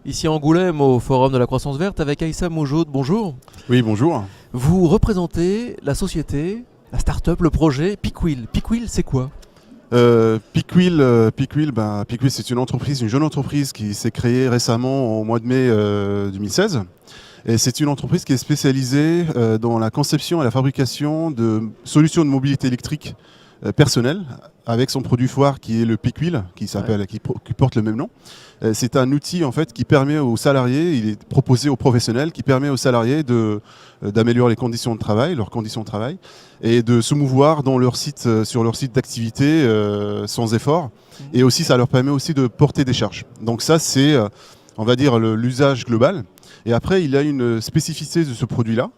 Ici à Angoulême, au Forum de la Croissance Verte, avec Aïssa Moujoud. Bonjour. Oui, bonjour. Vous représentez la société, la start-up, le projet Pikwheel. Pikwheel, c'est quoi? Pikwheel, c'est une entreprise, une jeune entreprise qui s'est créée récemment au mois de mai 2016. Et c'est une entreprise qui est spécialisée dans la conception et la fabrication de solutions de mobilité électrique personnelle, avec son produit phare qui est le Pikwheel, qui porte le même nom. C'est un outil en fait qui permet aux salariés, il est proposé aux professionnels, qui permet aux salariés d'améliorer les conditions de travail, leurs conditions de travail, et de se mouvoir dans leur site, sur leur site d'activité sans effort. Et aussi, ça leur permet aussi de porter des charges. Donc ça, c'est, on va dire, l'usage global. Et après, il y a une spécificité de ce produit-là,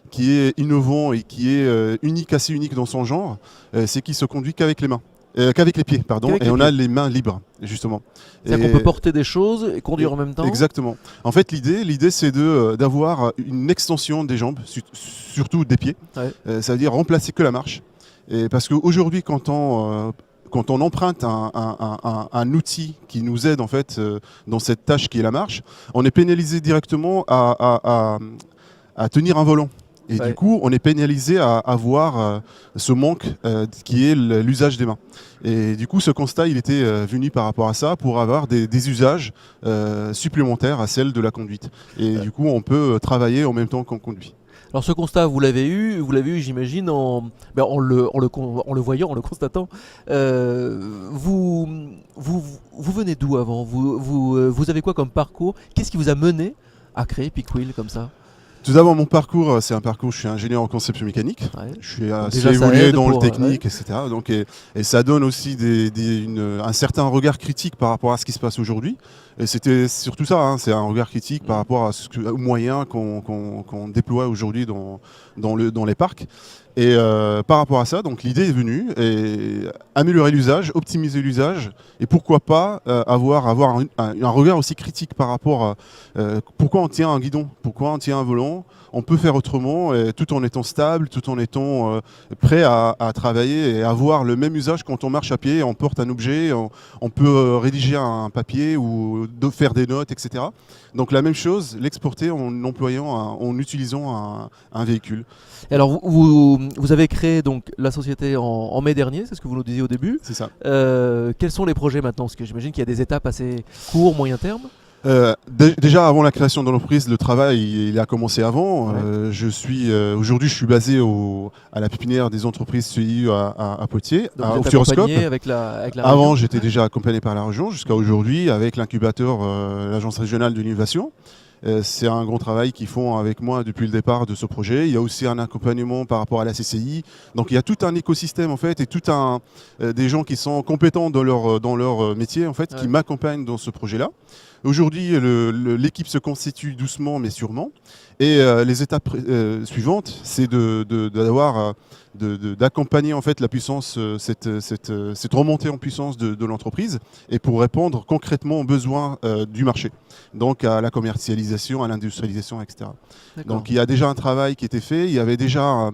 qui est innovant et qui est unique, assez unique dans son genre, c'est qu'il se conduit qu'avec les mains. Qu'avec les pieds, pardon, et on a les mains libres, justement. C'est-à-dire qu'on peut porter des choses et conduire en même temps. Exactement. En fait, l'idée c'est d'avoir une extension des jambes, surtout des pieds. Ouais. Ça veut dire remplacer que la marche. Et parce qu'aujourd'hui, quand on emprunte un outil qui nous aide en fait dans cette tâche qui est la marche, on est pénalisé directement à tenir un volant. Et du coup, on est pénalisé à avoir ce manque qui est l'usage des mains. Et du coup, ce constat, il était venu par rapport à ça pour avoir des usages supplémentaires à celle de la conduite. Et du coup, on peut travailler en même temps qu'on conduit. Alors ce constat, vous l'avez eu, j'imagine, en le voyant, en le constatant. Vous venez d'où avant? Vous avez quoi comme parcours? Qu'est-ce qui vous a mené à créer Pikwheel comme ça? Tout d'abord, mon parcours, c'est un parcours, je suis ingénieur en conception mécanique. Ouais. Je suis assez déjà, évolué dans le technique, etc. Donc, et ça donne aussi un certain regard critique par rapport à ce qui se passe aujourd'hui. Et c'était surtout ça, hein, c'est un regard critique par rapport aux moyens qu'on déploie aujourd'hui dans les parcs. Et par rapport à ça, donc l'idée est venue, et améliorer l'usage, optimiser l'usage, et pourquoi pas avoir un regard aussi critique par rapport à pourquoi on tient un guidon, pourquoi on tient un volant. On peut faire autrement, tout en étant stable, tout en étant prêt à travailler et avoir le même usage quand on marche à pied, on porte un objet, on peut rédiger un papier ou faire des notes, etc. Donc la même chose, l'exporter en utilisant un véhicule. Et alors vous avez créé donc la société en mai dernier, c'est ce que vous nous disiez au début. C'est ça. Quels sont les projets maintenant? Parce que j'imagine qu'il y a des étapes assez courts, moyen terme. Déjà avant la création de l'entreprise, le travail il a commencé avant. Ouais. Aujourd'hui, je suis basé à la pépinière des entreprises CIU à Poitiers, donc au Futuroscope. Avec la Avant, j'étais déjà accompagné par la région, jusqu'à aujourd'hui avec l'incubateur, l'agence régionale de l'innovation. C'est un grand travail qu'ils font avec moi depuis le départ de ce projet. Il y a aussi un accompagnement par rapport à la CCI. Donc il y a tout un écosystème en fait et des gens qui sont compétents dans leur métier en fait, qui m'accompagnent dans ce projet-là. Aujourd'hui, l'équipe se constitue doucement mais sûrement. Et les étapes suivantes, c'est d'accompagner en fait la puissance, cette remontée en puissance de l'entreprise, et pour répondre concrètement aux besoins du marché, donc à la commercialisation, à l'industrialisation, etc. Donc il y a déjà un travail qui a été fait, il y avait déjà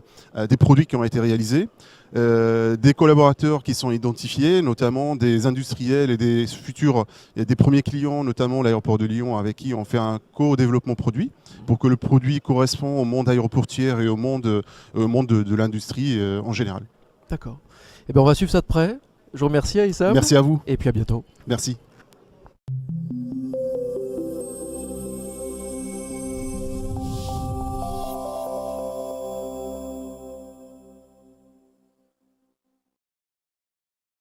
des produits qui ont été réalisés. Des collaborateurs qui sont identifiés, notamment des industriels et des premiers clients, notamment l'aéroport de Lyon, avec qui on fait un co-développement produit pour que le produit corresponde au monde aéroportier et au monde de l'industrie en général. D'accord. Eh bien, on va suivre ça de près. Je vous remercie, Aïssa. Merci à vous. Et puis à bientôt. Merci.